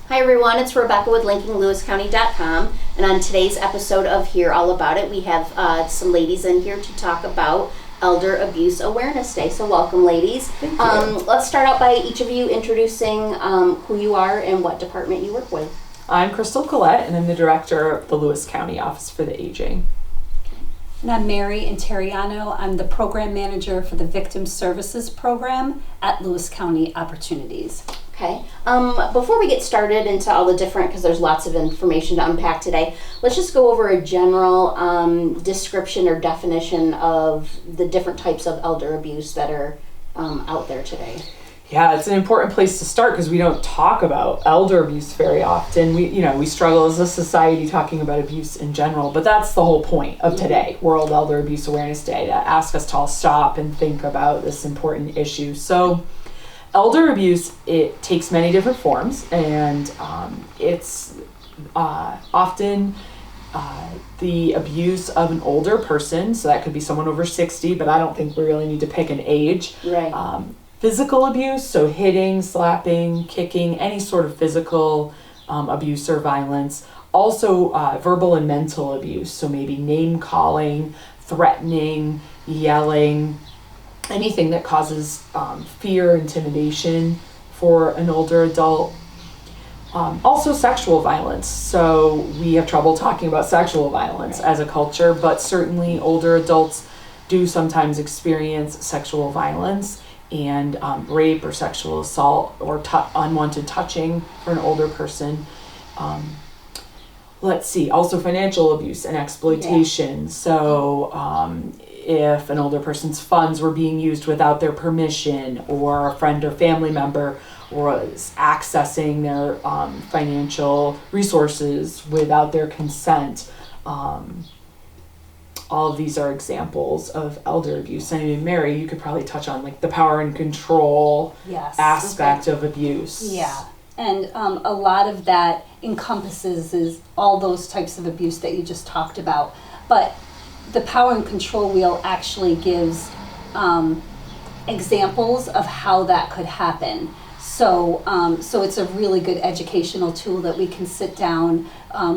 Hi everyone, it's Rebecca with linkinglewiscounty.com, and on today's episode of Hear All About It, we have some ladies in here to talk about Elder Abuse Awareness Day. So welcome, ladies. Thank you. Let's start out by each of you introducing who you are and what department you work with. I'm Collette, and I'm the director of the Lewis County Office for the Aging. And I'm Mary Interiano. I'm the program manager for the Victim Services Program at Lewis County Opportunities. Okay. Before we get started into all the different, because there's lots of information to unpack today, let's just go over a general description or definition of the different types of elder abuse that are out there today. Yeah, it's an important place to start because we don't talk about elder abuse very often. We struggle as a society talking about abuse in general, but that's the whole point of today, World Elder Abuse Awareness Day, to ask us to all stop and think about this important issue. So, elder abuse, it takes many different forms, and it's often the abuse of an older person, so that could be someone over 60, but I don't think we really need to pick an age. Right. Physical abuse, so hitting, slapping, kicking, any sort of physical abuse or violence. Also verbal and mental abuse, so maybe name calling, threatening, yelling, anything that causes fear, intimidation for an older adult. Also sexual violence, so we have trouble talking about sexual violence as a culture, but certainly older adults do sometimes experience sexual violence and rape or sexual assault or unwanted touching for an older person. Let's see, also financial abuse and exploitation. Yeah. So if an older person's funds were being used without their permission, or a friend or family member was accessing their financial resources without their consent, all of these are examples of elder abuse. I mean, Mary, you could probably touch on like the power and control aspect of abuse. Yeah, and a lot of that encompasses is all those types of abuse that you just talked about. But the power and control wheel actually gives examples of how that could happen. So it's a really good educational tool that we can sit down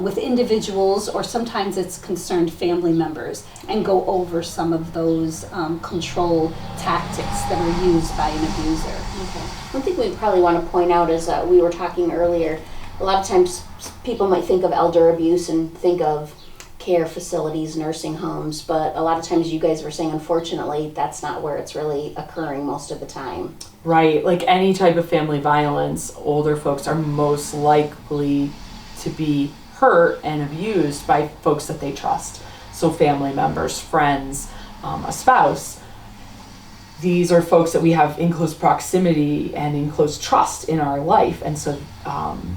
with individuals, or sometimes it's concerned family members, and go over some of those control tactics that are used by an abuser. Okay. One thing we probably want to point out is we were talking earlier, a lot of times people might think of elder abuse and think of care facilities, nursing homes, but a lot of times you guys were saying, unfortunately, that's not where it's really occurring most of the time. Right, like any type of family violence, older folks are most likely to be hurt and abused by folks that they trust. So family members, friends, a spouse. These are folks that we have in close proximity and in close trust in our life. And so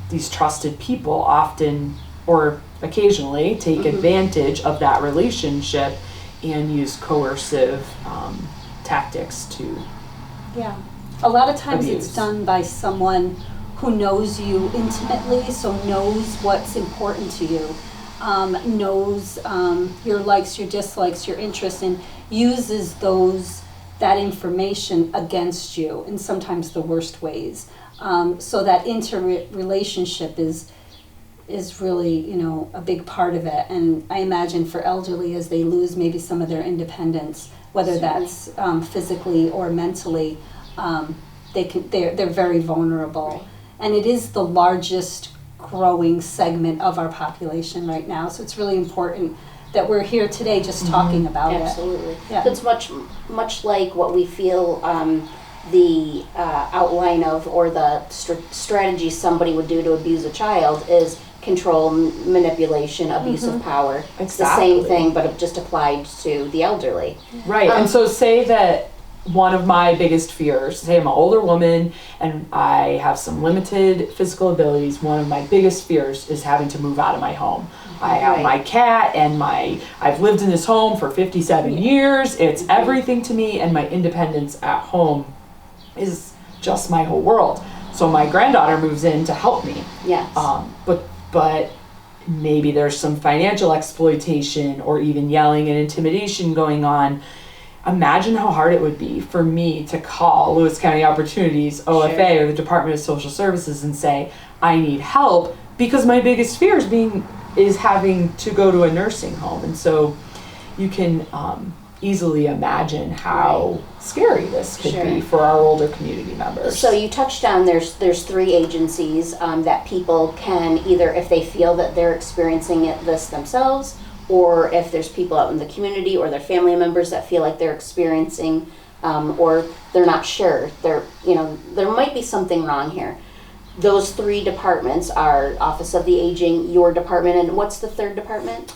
these trusted people often, or occasionally, take advantage of that relationship and use coercive tactics to a lot of times abuse. It's done by someone who knows you intimately, so knows what's important to you, knows your likes, your dislikes, your interests, and uses that information against you in sometimes the worst ways. So that interrelationship is really, a big part of it. And I imagine for elderly, as they lose maybe some of their independence, whether that's physically or mentally, they're very vulnerable. Right. And it is the largest growing segment of our population right now. So it's really important that we're here today just talking about it. Absolutely. Yeah. It's much like what we feel the outline of, or the strategy somebody would do to abuse a child is control, manipulation, abuse of power. Exactly. It's the same thing, but it just applied to the elderly. Right, and so say that one of my biggest fears, say I'm an older woman and I have some limited physical abilities, one of my biggest fears is having to move out of my home. I have my cat and I've lived in this home for 57 years. It's everything to me, and my independence at home is just my whole world. So my granddaughter moves in to help me. Yes. But maybe there's some financial exploitation or even yelling and intimidation going on. Imagine how hard it would be for me to call Lewis County Opportunities, OFA, or the Department of Social Services and say, I need help, because my biggest fear is having to go to a nursing home. And so you can easily imagine how scary this could be for our older community members. So you touched on there's 3 agencies that people can either, if they feel that they're experiencing this themselves, or if there's people out in the community or their family members that feel like they're experiencing or they're not sure, there might be something wrong here. Those 3 departments are Office of the Aging, your department, and what's the 3rd department?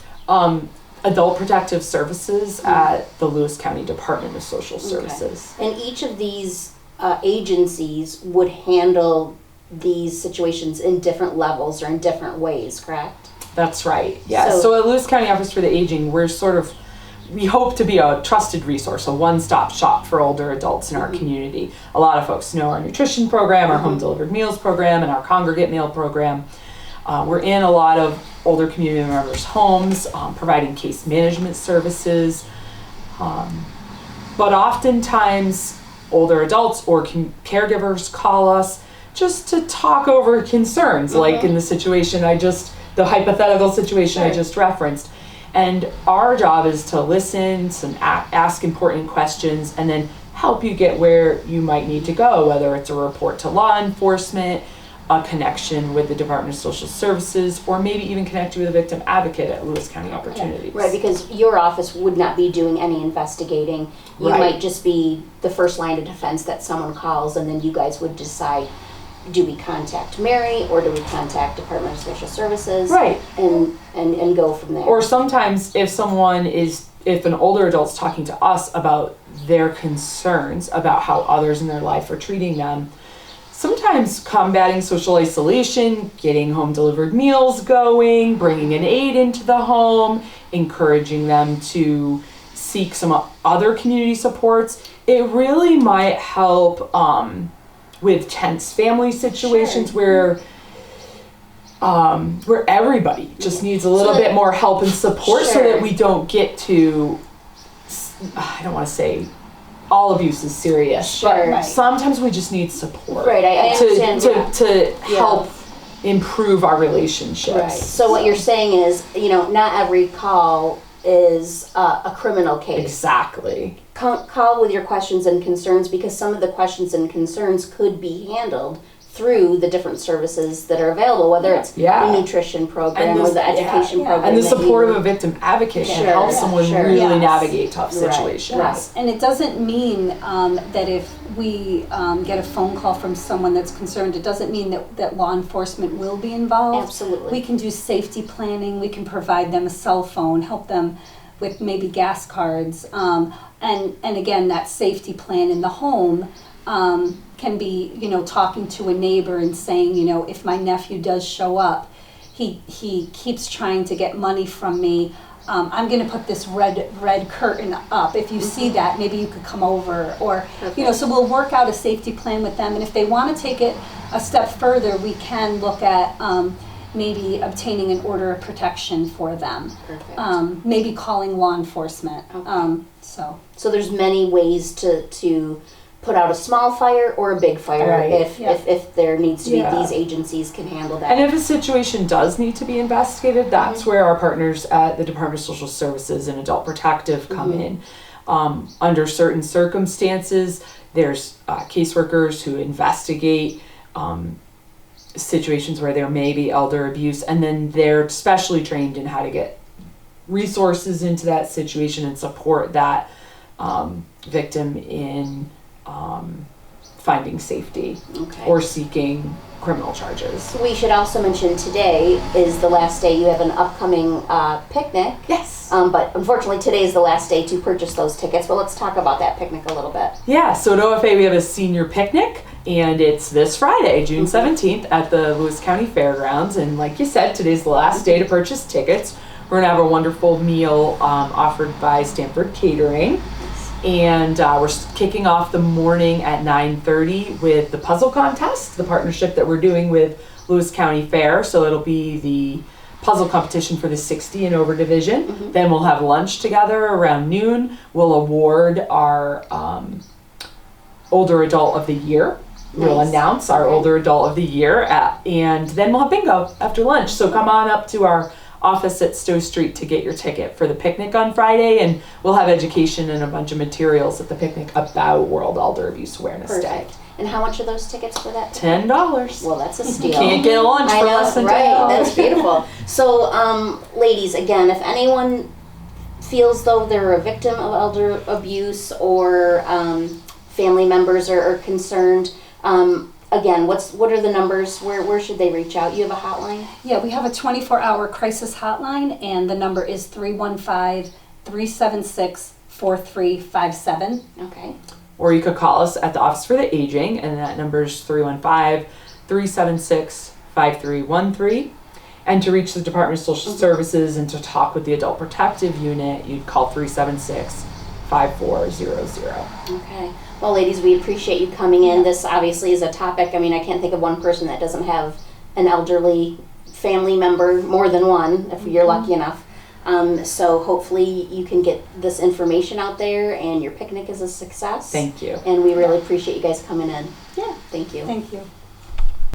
Adult Protective Services at the Lewis County Department of Social Services. And each of these agencies would handle these situations in different levels or in different ways, correct? That's right. Yeah. So at Lewis County Office for the Aging, we hope to be a trusted resource, a one-stop shop for older adults in our community. A lot of folks know our nutrition program, our home delivered meals program, and our congregate meal program. We're in a lot of older community members' homes, providing case management services. But oftentimes, older adults or caregivers call us just to talk over concerns, like in the situation the hypothetical situation I just referenced. And our job is to listen, ask important questions, and then help you get where you might need to go, whether it's a report to law enforcement, a connection with the Department of Social Services, or maybe even connect you with a victim advocate at Lewis County Opportunities. Right, because your office would not be doing any investigating. You might just be the first line of defense that someone calls, and then you guys would decide, do we contact Mary or do we contact Department of Social Services? Right. And go from there. Or sometimes if an older adult's talking to us about their concerns about how others in their life are treating them, sometimes combating social isolation, getting home delivered meals going, bringing an aide into the home, encouraging them to seek some other community supports, it really might help with tense family situations where everybody just needs a little bit more help and support so that we don't get to, I don't want to say all abuse is serious, but sometimes we just need support I understand to help improve our relationships. Right. So what you're saying is, not every call is a criminal case. Exactly. Call with your questions and concerns, because some of the questions and concerns could be handled through the different services that are available, whether it's the nutrition program or the education program. And the support of a victim advocate can help someone really navigate tough situations. Yes, and it doesn't mean that if we get a phone call from someone that's concerned, it doesn't mean that law enforcement will be involved. Absolutely. We can do safety planning, we can provide them a cell phone, help them with maybe gas cards, and again, that safety plan in the home can be, talking to a neighbor and saying, if my nephew does show up, he keeps trying to get money from me. I'm going to put this red curtain up. If you see that, maybe you could come over, or so we'll work out a safety plan with them. And if they want to take it a step further, we can look at maybe obtaining an order of protection for them. Perfect. Maybe calling law enforcement. Okay. So there's many ways to put out a small fire or a big fire if there needs to be. These agencies can handle that. And if a situation does need to be investigated, that's where our partners at the Department of Social Services and Adult Protective come in. Under certain circumstances, there's caseworkers who investigate situations where there may be elder abuse, and then they're specially trained in how to get resources into that situation and support that victim in finding safety or seeking criminal charges. So we should also mention today is the last day. You have an upcoming picnic. Yes. But unfortunately today is the last day to purchase those tickets. Well, let's talk about that picnic a little bit. Yeah, so at OFA we have a senior picnic, and it's this Friday, June 17th at the Lewis County Fairgrounds. And like you said, today's the last day to purchase tickets. We're going to have a wonderful meal offered by Stanford Catering. And we're kicking off the morning at 9:30 with the puzzle contest, the partnership that we're doing with Lewis County Fair. So it'll be the puzzle competition for the 60 and over division. Then we'll have lunch together around noon. We'll award our older adult of the year We'll Nice. announce our Okay. older adult of the year, and then we'll have bingo after lunch. So come on up to our office at Stowe Street to get your ticket for the picnic on Friday, and we'll have education and a bunch of materials at the picnic about World Elder Abuse Awareness Day. Perfect. And how much are those tickets for that? $10. Well, that's a steal. Can't get lunch I for know, less than right? $10. That's beautiful. So, ladies, again, if anyone feels though they're a victim of elder abuse or family members are concerned, again, what are the numbers? Where should they reach out? You have a hotline? Yeah, we have a 24-hour crisis hotline, and the number is 315-376-4357. Okay. Or you could call us at the Office for the Aging, and that number is 315-376-5313. And to reach the Department of Social Services and to talk with the Adult Protective Unit, you'd call 376-5400. Okay. Well, ladies, we appreciate you coming in. This obviously is a topic. I mean, I can't think of one person that doesn't have an elderly family member, more than one, if you're lucky enough. So hopefully you can get this information out there and your picnic is a success. Thank you. And we really appreciate you guys coming in. Yeah. Thank you. Thank you.